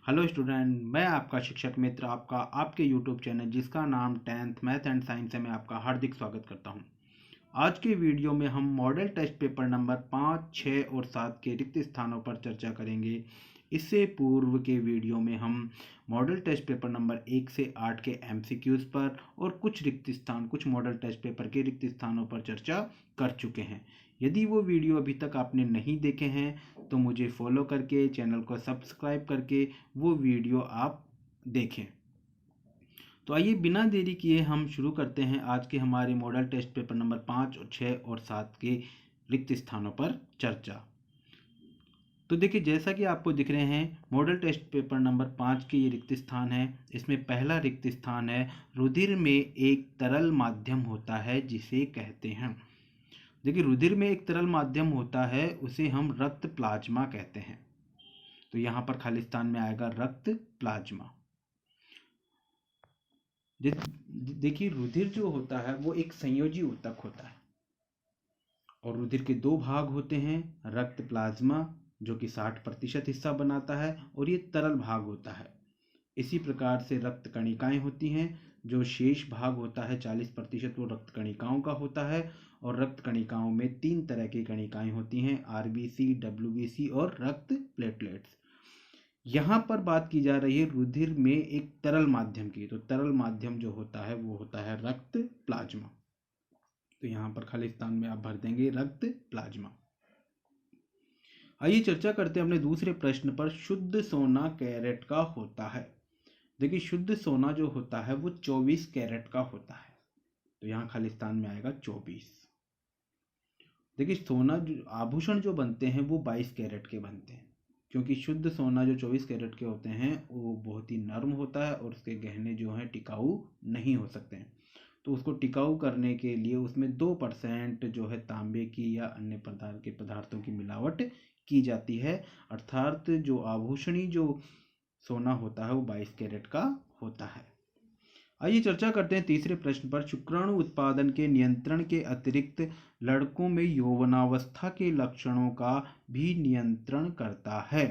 Hello student, मैं आपका शिक्षक मित्र आपका आपके यूट्यूब चैनल जिसका नाम 10th मैथ एंड साइंस है, मैं आपका हार्दिक स्वागत करता हूं। आज के वीडियो में हम मॉडल टेस्ट पेपर नंबर 5, 6 और 7 के रिक्त स्थानों पर चर्चा करेंगे। इससे पूर्व के वीडियो में हम मॉडल टेस्ट पेपर नंबर 1 से 8 के एमसीक्यूज पर और कुछ मॉडल टेस्ट पेपर के रिक्त स्थानों पर चर्चा कर चुके हैं। यदि वो वीडियो अभी तक आपने नहीं देखे हैं तो मुझे फॉलो करके चैनल को सब्सक्राइब करके वो वीडियो आप देखें। तो आइए बिना देरी किए हम शुरू करते हैं आज के हमारे मॉडल टेस्ट पेपर नंबर 5 और 6 और 7 के रिक्त स्थानों पर चर्चा। तो देखिए, जैसा कि आपको दिख रहे हैं, मॉडल टेस्ट पेपर नंबर 5 के ये रिक्त स्थान है। इसमें पहला रिक्त स्थान है, रुधिर में एक तरल माध्यम होता है जिसे कहते हैं। देखिए, रुधिर में एक तरल माध्यम होता है, उसे हम रक्त प्लाज्मा कहते हैं। तो यहाँ पर खाली स्थान में आएगा रक्त प्लाज्मा। देखिए, रुधिर जो होता है वो एक संयोजी ऊतक होता है और रुधिर के दो भाग होते हैं, रक्त प्लाज्मा जो कि 60% हिस्सा बनाता है और ये तरल भाग होता है। इसी प्रकार से रक्त कणिकाएं होती हैं, जो शेष भाग होता है 40% वो रक्त कणिकाओं का होता है। और रक्त कणिकाओं में 3 तरह की कणिकाएं होती हैं, आरबीसी, डब्ल्यूबीसी और रक्त प्लेटलेट्स। यहाँ पर बात की जा रही है रुधिर में एक तरल माध्यम की। तो तरल माध्यम जो होता है वो होता है रक्त प्लाज्मा। तो यहाँ पर खाली स्थान में आप भर देंगे रक्त प्लाज्मा। आइए चर्चा करते हैं अपने दूसरे प्रश्न पर। शुद्ध सोना कैरेट का होता है। देखिए, शुद्ध सोना जो होता है वो 24 कैरेट का होता है। तो यहाँ खाली स्थान में आएगा 24। देखिए, सोना जो आभूषण जो बनते हैं वो 22 कैरेट के बनते हैं, क्योंकि शुद्ध सोना जो 24 कैरेट के होते हैं वो बहुत ही नर्म होता है और उसके गहने जो हैं टिकाऊ नहीं हो सकते हैं। तो उसको टिकाऊ करने के लिए उसमें 2% जो है तांबे की या अन्य प्रकार के पदार्थों की मिलावट की जाती है। अर्थात जो आभूषणी जो सोना होता है वो 22 कैरेट का होता है। आइए चर्चा करते हैं तीसरे प्रश्न पर। शुक्राणु उत्पादन के नियंत्रण के अतिरिक्त लड़कों में यौवनावस्था के लक्षणों का भी नियंत्रण करता है।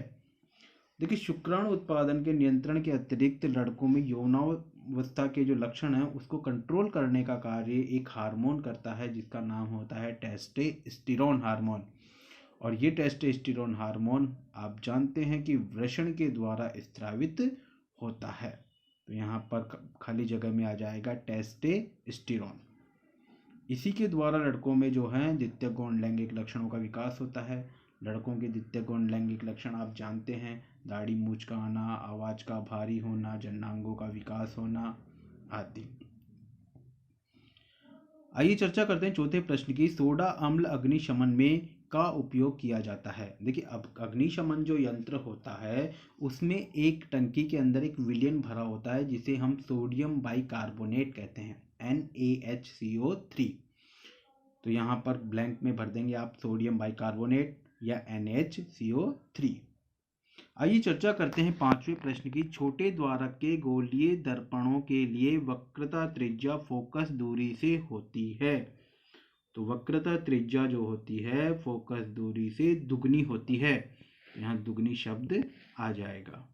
देखिए, शुक्राणु उत्पादन के नियंत्रण के अतिरिक्त लड़कों में यौवनावस्था के जो लक्षण हैं उसको कंट्रोल करने का कार्य एक हार्मोन करता है जिसका नाम होता है टेस्टोस्टेरोन हार्मोन। और ये टेस्टोस्टेरोन हार्मोन आप जानते हैं कि वृषण के द्वारा स्रावित होता है। तो यहाँ पर खाली जगह में आ जाएगा टेस्टोस्टेरोन। इसी के द्वारा लड़कों में जो है द्वितीय गौण लैंगिक लक्षणों का विकास होता है। लड़कों के द्वितीय गौण लैंगिक लक्षण आप जानते हैं, दाढ़ी मूंछ का आना, आवाज का भारी होना, जननांगों का विकास होना आदि। आइए चर्चा करते हैं चौथे प्रश्न की। सोडा अम्ल अग्निशमन में का उपयोग किया जाता है। देखिए, अब अग्निशमन जो यंत्र होता है उसमें एक टंकी के अंदर एक विलयन भरा होता है जिसे हम सोडियम बाइकार्बोनेट कहते हैं, NaHCO3। तो यहाँ पर ब्लैंक में भर देंगे आप सोडियम बाइकार्बोनेट या NaHCO3। आइए चर्चा करते हैं पांचवें प्रश्न की। छोटे द्वारक के गोलीय दर्पणों के लिए वक्रता त्रिज्या फोकस दूरी से होती है। तो वक्रता त्रिज्या जो होती है फोकस दूरी से दुगनी होती है। यहाँ दुगनी शब्द आ जाएगा।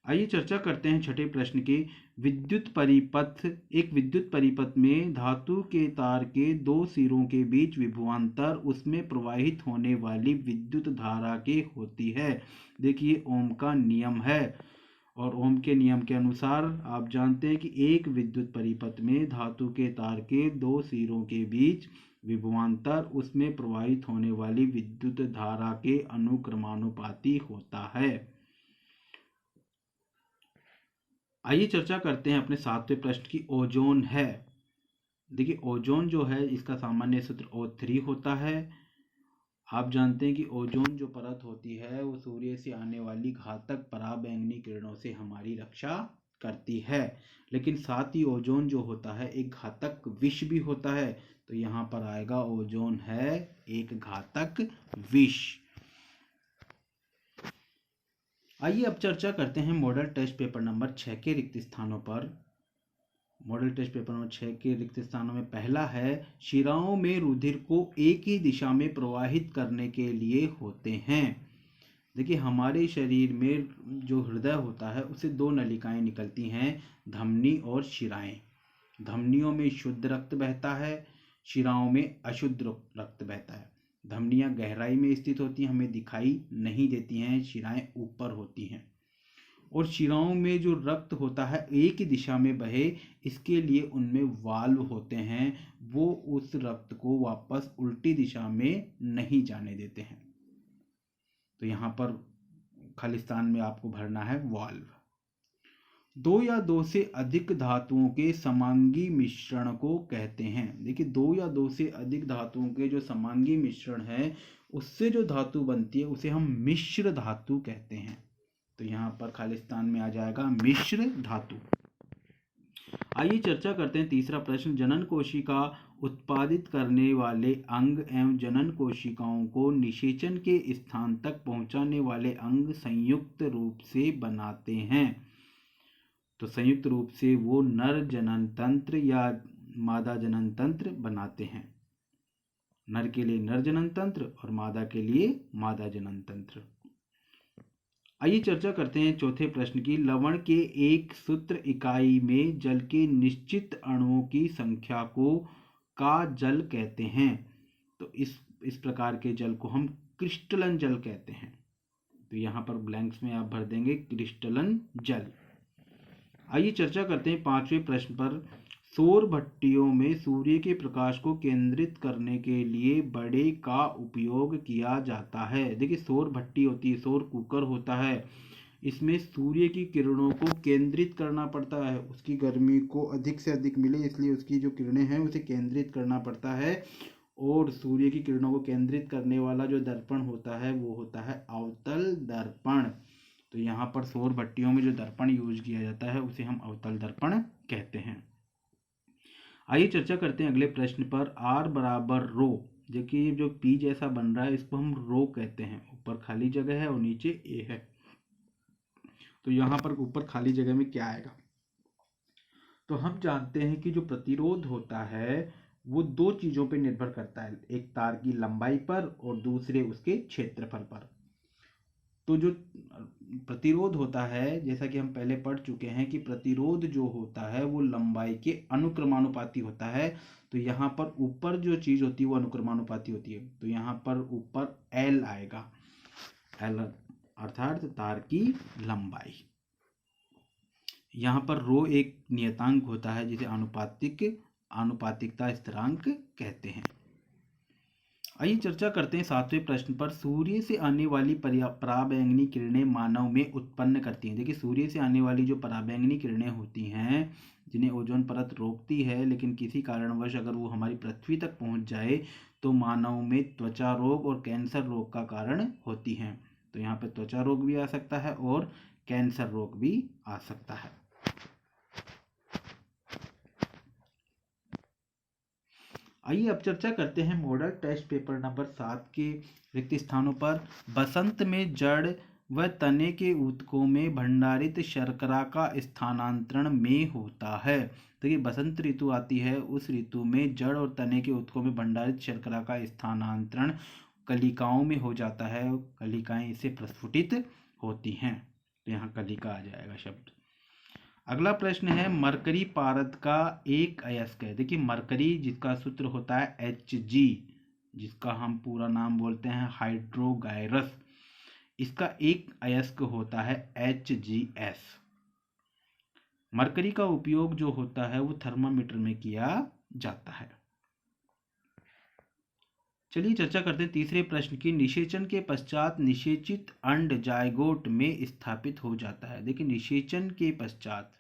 आइए चर्चा करते हैं छठे प्रश्न की। विद्युत परिपथ। एक विद्युत परिपथ में धातु के तार के दो सिरों के बीच विभवांतर उसमें प्रवाहित होने वाली विद्युत धारा के होती है। देखिए, ओम का नियम है और ओम के नियम के अनुसार आप जानते हैं कि एक विद्युत परिपथ में धातु के तार के दो सिरों के बीच विभवांतर उसमें प्रवाहित होने वाली विद्युत धारा के अनुक्रमानुपाती होता है। आइए चर्चा करते हैं अपने सातवें प्रश्न की। ओजोन है। देखिए, ओजोन जो है इसका सामान्य सूत्र O3 होता है। आप जानते हैं कि ओजोन जो परत होती है वो सूर्य से आने वाली घातक पराबैंगनी किरणों से हमारी रक्षा करती है, लेकिन साथ ही ओजोन जो होता है एक घातक विष भी होता है। तो यहाँ पर आएगा ओजोन है एक घातक विष। आइए अब चर्चा करते हैं मॉडल टेस्ट पेपर नंबर 6 के रिक्त स्थानों पर। मॉडल टेस्ट पेपर नंबर 6 के रिक्त स्थानों में पहला है, शिराओं में रुधिर को एक ही दिशा में प्रवाहित करने के लिए होते हैं। देखिए हमारे शरीर में जो हृदय होता है उससे दो नलिकाएं निकलती हैं, धमनी और शिराएं। धमनियों में शुद्ध रक्त बहता है, शिराओं में अशुद्ध रक्त बहता है। धमनियां गहराई में स्थित होती हैं, हमें दिखाई नहीं देती हैं, शिराएं ऊपर होती हैं। और शिराओं में जो रक्त होता है एक ही दिशा में बहे, इसके लिए उनमें वाल्व होते हैं, वो उस रक्त को वापस उल्टी दिशा में नहीं जाने देते हैं। तो यहाँ पर खालिस्तान में आपको भरना है वाल्व। दो या दो से अधिक धातुओं के समांगी मिश्रण को कहते हैं। देखिए दो या दो से अधिक धातुओं के जो समांगी मिश्रण है उससे जो धातु बनती है उसे हम मिश्र धातु कहते हैं। तो यहाँ पर खालिस्तान में आ जाएगा मिश्र धातु। आइए चर्चा करते हैं तीसरा प्रश्न। जनन कोशिका उत्पादित करने वाले अंग एवं जनन कोशिकाओं को निषेचन के स्थान तक पहुंचाने वाले अंग संयुक्त रूप से बनाते हैं। तो संयुक्त रूप से वो नर जनन तंत्र या मादा जनन तंत्र बनाते हैं। नर के लिए नर जनन तंत्र और मादा के लिए मादा जनन तंत्र। आइए चर्चा करते हैं चौथे प्रश्न की। लवण के एक सूत्र इकाई में जल के निश्चित अणुओं की संख्या को का जल कहते हैं। तो इस प्रकार के जल को हम क्रिस्टलन जल कहते हैं। तो यहाँ पर ब्लैंक्स में आप भर देंगे क्रिस्टलन जल। आइए चर्चा करते हैं पांचवें प्रश्न पर। सौर भट्टियों में सूर्य के प्रकाश को केंद्रित करने के लिए बड़े का उपयोग किया जाता है। देखिए सौर भट्टी होती है, सौर कुकर होता है, इसमें सूर्य की किरणों को केंद्रित करना पड़ता है, उसकी गर्मी को अधिक से अधिक मिले इसलिए उसकी जो किरणें हैं उसे केंद्रित करना पड़ता है। और सूर्य की किरणों को केंद्रित करने वाला जो दर्पण होता है वो होता है अवतल दर्पण। तो यहाँ पर सौर भट्टियों में जो दर्पण यूज किया जाता है उसे हम अवतल दर्पण कहते हैं। आइए चर्चा करते हैं अगले प्रश्न पर। R बराबर रो। देखिए जो P जैसा बन रहा है इसको हम रो कहते हैं। ऊपर खाली जगह है और नीचे A है। तो यहाँ पर ऊपर खाली जगह में क्या आएगा? तो हम जानते हैं कि जो प्रतिरोध होता है वो दो चीजों पर निर्भर करता है, एक तार की लंबाई पर और दूसरे उसके क्षेत्रफल पर। तो जो प्रतिरोध होता है, जैसा कि हम पहले पढ़ चुके हैं कि प्रतिरोध जो होता है वो लंबाई के अनुक्रमानुपाती होता है। तो यहाँ पर ऊपर जो चीज होती है वो अनुक्रमानुपाती होती है। तो यहाँ पर ऊपर L आएगा, L अर्थात तार की लंबाई। यहाँ पर रो एक नियतांक होता है जिसे आनुपातिकता स्थिरांक कहते हैं। आइए चर्चा करते हैं सातवें प्रश्न पर। सूर्य से आने वाली पराबैंगनी किरणें मानव में उत्पन्न करती हैं। देखिए सूर्य से आने वाली जो पराबैंगनी किरणें होती हैं जिन्हें ओजोन परत रोकती है, लेकिन किसी कारणवश अगर वो हमारी पृथ्वी तक पहुंच जाए तो मानव में त्वचा रोग और कैंसर रोग का कारण होती हैं। तो यहाँ पे त्वचा रोग भी आ सकता है और कैंसर रोग भी आ सकता है। आइए अब चर्चा करते हैं मॉडल टेस्ट पेपर नंबर 7 के रिक्त स्थानों पर। बसंत में जड़ व तने के ऊतकों में भंडारित शर्करा का स्थानांतरण में होता है। देखिए बसंत ऋतु आती है, उस ऋतु में जड़ और तने के ऊतकों में भंडारित शर्करा का स्थानांतरण कलिकाओं में हो जाता है। कलिकाएं इससे प्रस्फुटित होती हैं। तो यहाँ कलिका आ जाएगा शब्द। अगला प्रश्न है मरकरी पारद का एक अयस्क है। देखिए मरकरी जिसका सूत्र होता है Hg, जिसका हम पूरा नाम बोलते हैं हाइड्रोगायरस, इसका एक अयस्क होता है HgS। मरकरी का उपयोग जो होता है वो थर्मामीटर में किया जाता है। चलिए चर्चा करते हैं तीसरे प्रश्न की। निषेचन के पश्चात निषेचित अंड जायगोट में स्थापित हो जाता है। देखिए निषेचन के पश्चात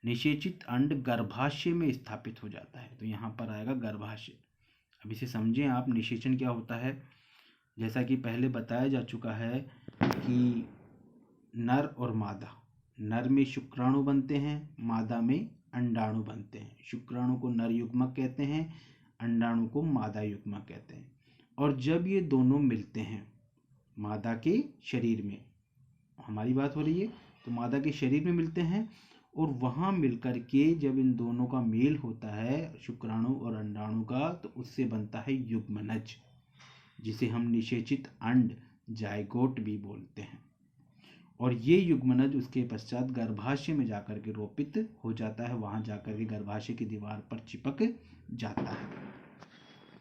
निषेचित अंड गर्भाशय में स्थापित हो जाता है। तो यहाँ पर आएगा गर्भाशय। अब इसे समझें आप, निषेचन क्या होता है। जैसा कि पहले बताया जा चुका है कि नर और मादा, नर में शुक्राणु बनते हैं, मादा में अंडाणु बनते हैं। शुक्राणु को नर युग्मक कहते हैं, अंडाणु को मादा युग्मक कहते हैं। और जब ये दोनों मिलते हैं मादा के शरीर में, हमारी बात हो रही है, तो मादा के शरीर में मिलते हैं और वहाँ मिलकर के जब इन दोनों का मेल होता है शुक्राणु और अंडाणु का, तो उससे बनता है युग्मनज, जिसे हम निषेचित अंड जायगोट भी बोलते हैं। और ये युग्मनज उसके पश्चात गर्भाशय में जाकर के रोपित हो जाता है, वहाँ जाकर के गर्भाशय की दीवार पर चिपक जाता है।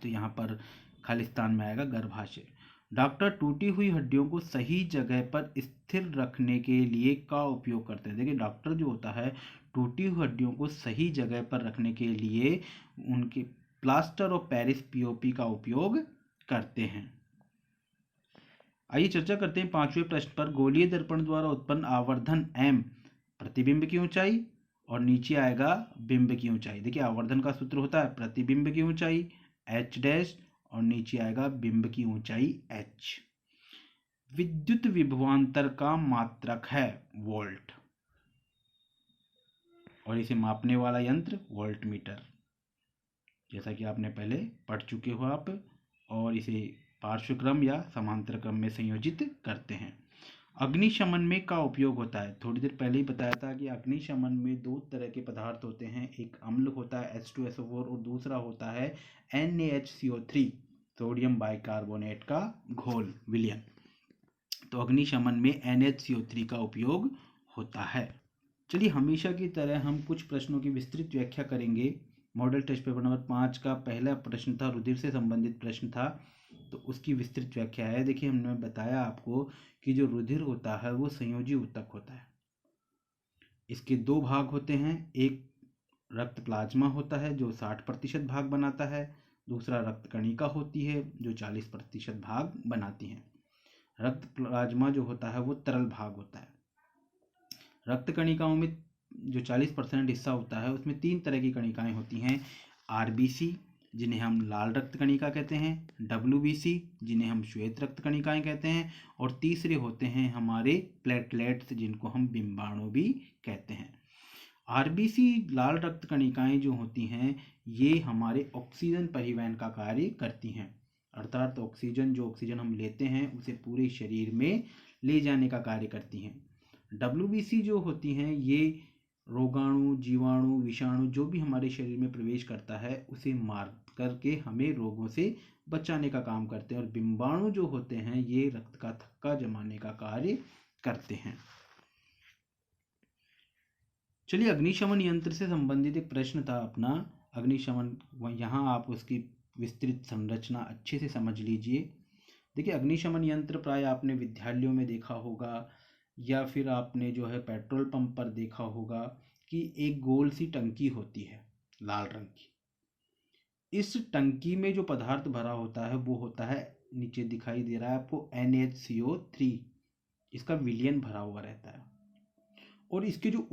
तो यहाँ पर खालिस्तान में आएगा गर्भाशय। डॉक्टर टूटी हुई हड्डियों को सही जगह पर स्थिर रखने के लिए का उपयोग करते हैं। देखिए डॉक्टर जो होता है टूटी हुई हड्डियों को सही जगह पर रखने के लिए उनके प्लास्टर ऑफ पेरिस पीओपी का उपयोग करते हैं। आइए चर्चा करते हैं 5वें प्रश्न पर। गोलीय दर्पण द्वारा उत्पन्न आवर्धन m प्रतिबिंब की ऊंचाई और नीचे आएगा बिंब की ऊंचाई। देखिए आवर्धन का सूत्र होता है प्रतिबिंब की ऊंचाई h डैश और नीचे आएगा बिंब की ऊंचाई h। विद्युत विभवांतर का मात्रक है वोल्ट और इसे मापने वाला यंत्र वोल्ट मीटर, जैसा कि आपने पहले पढ़ चुके हो आप, और इसे पार्श्वक्रम या समांतर क्रम में संयोजित करते हैं। अग्निशमन में का उपयोग होता है। थोड़ी देर पहले ही बताया था कि अग्निशमन में दो तरह के पदार्थ होते हैं, एक अम्ल होता है H2SO4 और दूसरा होता है NaHCO3 सोडियम बाइकार्बोनेट का घोल विलयन। तो अग्निशमन में NaHCO3 का उपयोग होता है। चलिए हमेशा की तरह हम कुछ प्रश्नों की विस्तृत व्याख्या करेंगे। मॉडल टेस्ट पेपर नंबर 5 का पहला प्रश्न था, रुधिर से संबंधित प्रश्न था, तो उसकी विस्तृत व्याख्या है। देखिए हमने बताया आपको कि जो रुधिर होता है वो संयोजी ऊतक होता है। इसके दो भाग होते हैं, एक रक्त प्लाज्मा होता है जो 60% भाग बनाता है, दूसरा रक्त कणिका होती है जो 40% भाग बनाती है। रक्त प्लाज्मा जो होता है वो तरल भाग होता है। रक्त कणिकाओं में जो 40% हिस्सा होता है उसमें 3 तरह की कणिकाएं होती हैं, आरबीसी जिन्हें हम लाल रक्त कणिका कहते हैं, डब्ल्यूबीसी जिन्हें हम श्वेत रक्त कणिकाएं कहते हैं, और तीसरे होते हैं हमारे प्लेटलेट्स जिनको हम बिंबाणु भी कहते हैं। आरबीसी लाल रक्त कणिकाएं जो होती हैं ये हमारे ऑक्सीजन परिवहन का कार्य करती हैं, अर्थात ऑक्सीजन हम लेते हैं उसे पूरे शरीर में ले जाने का कार्य करती हैं। डब्ल्यूबीसी जो होती हैं ये रोगाणु, जीवाणु, विषाणु जो भी हमारे शरीर में प्रवेश करता है उसे मार करके हमें रोगों से बचाने का काम करते हैं। और बिंबाणु जो होते हैं ये रक्त का थक्का जमाने का कार्य करते हैं। चलिए अग्निशमन यंत्र से संबंधित एक प्रश्न था अपना अग्निशमन, यहाँ आप उसकी विस्तृत संरचना अच्छे से समझ लीजिए। देखिए अग्निशमन यंत्र प्राय आपने विद्यालयों में देखा होगा या फिर आपने जो है पेट्रोल पंप पर देखा होगा कि एक गोल सी टंकी होती है लाल रंग की। इस टंकी में जो पदार्थ भरा होता है वो होता है, नीचे दिखाई दे रहा है आपको NaHCO3, इसका विलयन भरा हुआ रहता है। और इसके जो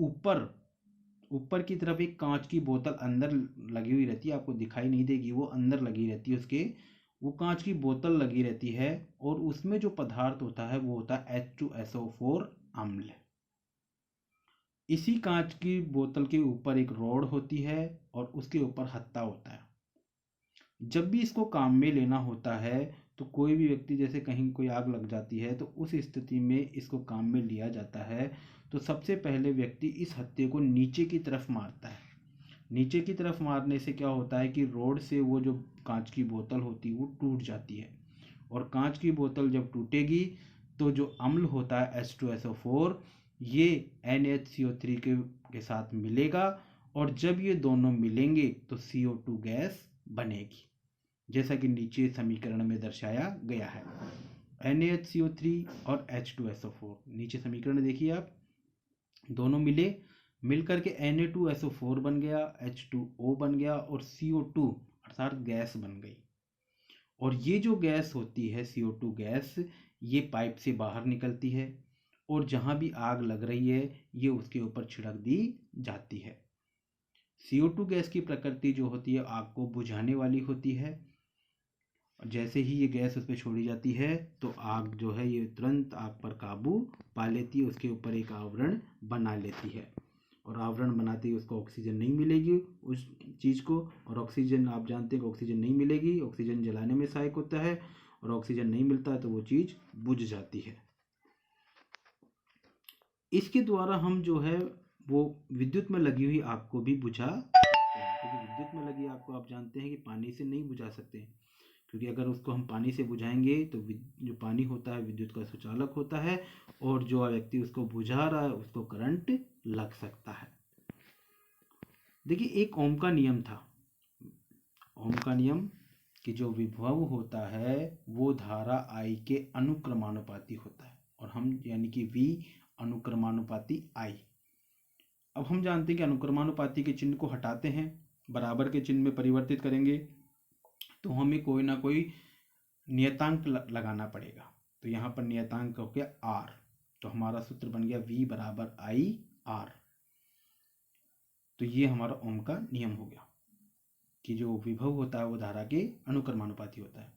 ऊपर की तरफ एक कांच की बोतल अंदर लगी हुई रहती है, आपको दिखाई नहीं देगी, वो अंदर लगी रहती है, उसके वो कांच की बोतल लगी रहती है और उसमें जो पदार्थ होता है वो होता है H2SO4 अम्ल। इसी कांच की बोतल के ऊपर एक रॉड होती है और उसके ऊपर हत्था होता है। जब भी इसको काम में लेना होता है तो कोई भी व्यक्ति, जैसे कहीं कोई आग लग जाती है तो उस स्थिति में इसको काम में लिया जाता है, तो सबसे पहले व्यक्ति इस हत्थे को नीचे की तरफ मारता है। नीचे की तरफ मारने से क्या होता है कि रोड से वो जो कांच की बोतल होती है वो टूट जाती है, और कांच की बोतल जब टूटेगी तो जो अम्ल होता है H2SO4 ये NaHCO3 के साथ मिलेगा, और जब ये दोनों मिलेंगे तो CO2 गैस बनेगी, जैसा कि नीचे समीकरण में दर्शाया गया है। NaHCO3 और H2SO4, नीचे समीकरण देखिए आप, दोनों मिल करके Na2SO4 बन गया, H2O बन गया और CO2 अर्थात गैस बन गई। और ये जो गैस होती है CO2 गैस, ये पाइप से बाहर निकलती है और जहाँ भी आग लग रही है ये उसके ऊपर छिड़क दी जाती है। CO2 गैस की प्रकृति जो होती है आग को बुझाने वाली होती है, और जैसे ही ये गैस उस पर छोड़ी जाती है तो आग जो है ये तुरंत आग पर काबू पा लेती है, उसके ऊपर एक आवरण बना लेती है, और आवरण बनाते ही उसको ऑक्सीजन नहीं मिलेगी उस चीज़ को, और ऑक्सीजन आप जानते हैं कि ऑक्सीजन नहीं मिलेगी, ऑक्सीजन जलाने में सहायक होता है, और ऑक्सीजन नहीं मिलता है तो वो चीज़ बुझ जाती है। इसके द्वारा हम जो है वो विद्युत में लगी हुई आग को भी बुझा सकते हैं, क्योंकि विद्युत में लगी आग को आप जानते हैं कि पानी से नहीं बुझा सकते, क्योंकि अगर उसको हम पानी से बुझाएंगे तो जो पानी होता है विद्युत का सुचालक होता है, और जो व्यक्ति उसको बुझा रहा है उसको करंट लग सकता है। देखिए एक ओम का नियम था, ओम का नियम कि जो विभव होता है वो धारा I के अनुक्रमानुपाती होता है, और हम यानी कि V अनुक्रमानुपाती I। अब हम जानते हैं कि अनुक्रमानुपाती के चिन्ह को हटाते हैं, बराबर के चिन्ह में परिवर्तित करेंगे, तो हमें कोई ना कोई नियतांक लगाना पड़ेगा। तो यहाँ पर नियतांक हो गया R, तो हमारा सूत्र बन गया V बराबर I R। तो ये हमारा ओम का नियम हो गया कि जो विभव होता है वो धारा के अनुक्रमानुपाती होता है।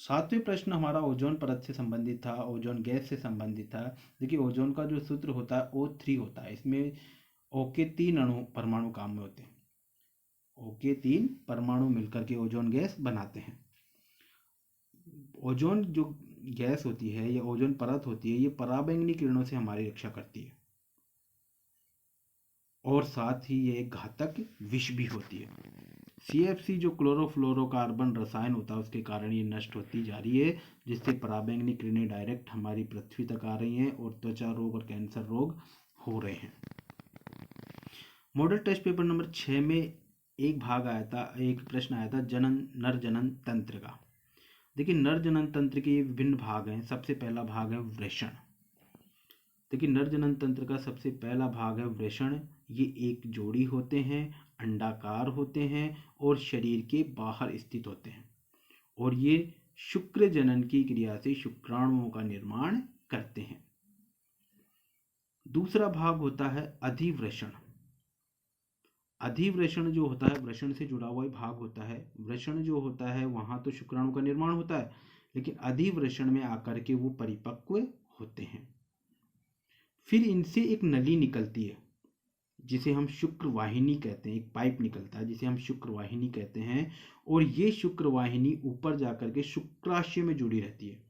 7वें प्रश्न हमारा ओजोन परत से संबंधित था, ओजोन गैस से संबंधित था। देखिए ओजोन का जो सूत्र होता है O3 होता है, इसमें O के 3 परमाणु काम में होते हैं, O के 3 परमाणु मिलकर के ओजोन गैस बनाते हैं। ओजोन जो गैस होती है या ओजोन परत होती है, ये पराबैंगनी किरणों से हमारी रक्षा करती है, और साथ ही ये एक घातक विष भी होती है। CFC जो क्लोरोफ्लोरोकार्बन रसायन होता है उसके कारण ये नष्ट होती जा रही है, जिससे पराबैंगनी किरणें डायरेक्ट हमारी पृथ्वी तक आ रही हैं और त्वचा रोग और कैंसर रोग हो रहे हैं। मॉडल टेस्ट पेपर नंबर 6 में एक प्रश्न आया था नर जनन तंत्र का। देखिए नर जनन तंत्र के विभिन्न भाग हैं। सबसे पहला भाग है वृषण। देखिए नर जनन तंत्र का सबसे पहला भाग है वृषण। ये एक जोड़ी होते हैं, अंडाकार होते हैं और शरीर के बाहर स्थित होते हैं, और ये शुक्र जनन की क्रिया से शुक्राणुओं का निर्माण करते हैं। दूसरा भाग होता है अधिवृषण। अधिवृषण जो होता है वृषण से जुड़ा हुआ भाग होता है। वृषण जो होता है वहां तो शुक्राणु का निर्माण होता है, लेकिन अधिवृषण में आकर के वो परिपक्व होते हैं। फिर इनसे एक नली निकलती है जिसे हम शुक्रवाहिनी कहते हैं। एक पाइप निकलता है जिसे हम शुक्रवाहिनी कहते हैं, और ये शुक्रवाहिनी ऊपर जाकर के शुक्राशय में जुड़ी रहती है।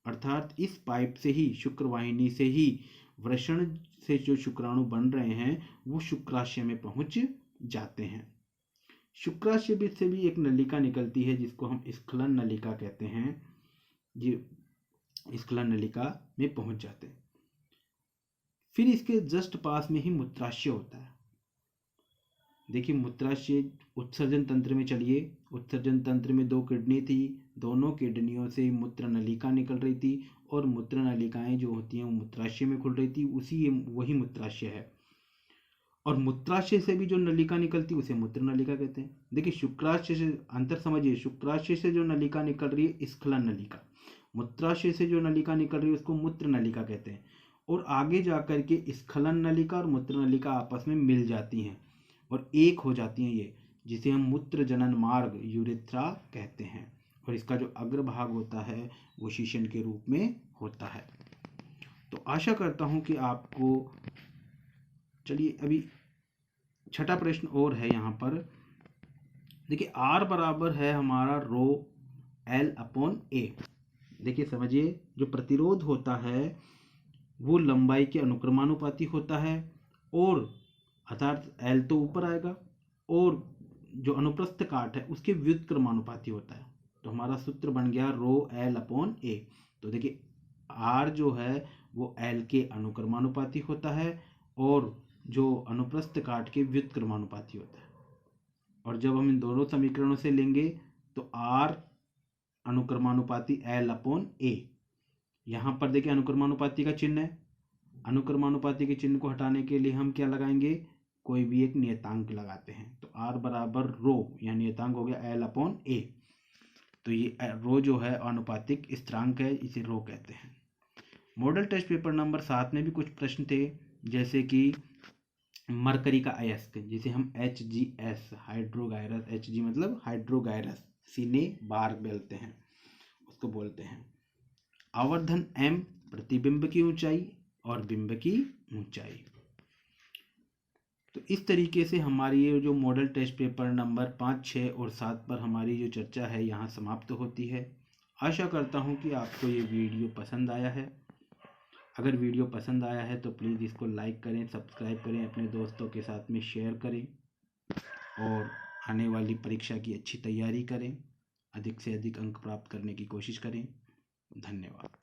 अर्थात इस पाइप से ही, शुक्रवाहिनी से ही वृषण से जो शुक्राणु बन रहे हैं वो शुक्राशय में पहुंच जाते हैं। शुक्राशय से भी एक नलिका निकलती है जिसको हम स्खलन नलिका कहते हैं। ये स्खलन नलिका में पहुंच जाते हैं। फिर इसके जस्ट पास में ही मूत्राशय होता है। देखिए मूत्राशय उत्सर्जन तंत्र में चलिए, उत्सर्जन तंत्र में 2 किडनी थी, दोनों किडनियों से मूत्र नलिका निकल रही थी, और मूत्र नलिकाएं जो होती हैं वो मूत्राशय में खुल रही थी, वही मूत्राशय है। और मूत्राशय से भी जो नलिका निकलती है उसे मूत्र नलिका कहते हैं। देखिए शुक्राशय से अंतर समझिए, शुक्राशय से जो नलिका निकल रही है स्खलन नलिका, मूत्राशय से जो नलिका निकल रही है उसको मूत्र नलिका कहते हैं। और आगे जाकर के स्खलन नलिका और मूत्र नलिका आपस में मिल जाती हैं और एक हो जाती हैं, ये जिसे हम मूत्र जनन मार्ग यूरेथ्रा कहते हैं। और इसका जो अग्रभाग होता है वो शीशन के रूप में होता है। तो आशा करता हूं कि आपको, चलिए अभी 6ठा प्रश्न और है यहाँ पर। देखिए R बराबर है हमारा रो L/A। देखिए समझिए, जो प्रतिरोध होता है वो लंबाई के अनुक्रमानुपाती होता है, और अर्थात L तो ऊपर आएगा, और जो अनुप्रस्थ काट है उसके व्युत्क्रमानुपाती होता है। तो हमारा सूत्र बन गया रो L/A। तो देखिए R जो है वो L के अनुक्रमानुपाती होता है, और जो अनुप्रस्थ काट के व्युत्क्रमानुपाती होता है। और जब हम इन दोनों समीकरणों से लेंगे तो R अनुक्रमानुपाती L/A। यहाँ पर देखिए अनुक्रमानुपाती का चिन्ह है, अनुक्रमानुपाती के चिन्ह को हटाने के लिए हम क्या लगाएंगे, कोई भी एक नियतांक लगाते हैं। तो R बराबर रो, या नियतांक हो गया L/A। तो ये रो जो है अनुपातिक स्थिरांक है, इसे रो कहते हैं। मॉडल टेस्ट पेपर नंबर 7 में भी कुछ प्रश्न थे, जैसे कि मरकरी का अयस्क जिसे हम HGS हाइड्रोगायरस, Hg मतलब हाइड्रोगायरस सीने बार बोलते हैं, उसको बोलते हैं। आवर्धन m प्रतिबिंब की ऊंचाई और बिंब की ऊंचाई। तो इस तरीके से हमारी ये जो मॉडल टेस्ट पेपर नंबर 5, 6 और 7 पर हमारी जो चर्चा है यहाँ समाप्त होती है। आशा करता हूँ कि आपको ये वीडियो पसंद आया है। अगर वीडियो पसंद आया है तो प्लीज़ इसको लाइक करें, सब्सक्राइब करें, अपने दोस्तों के साथ में शेयर करें, और आने वाली परीक्षा की अच्छी तैयारी करें। अधिक से अधिक अंक प्राप्त करने की कोशिश करें। धन्यवाद।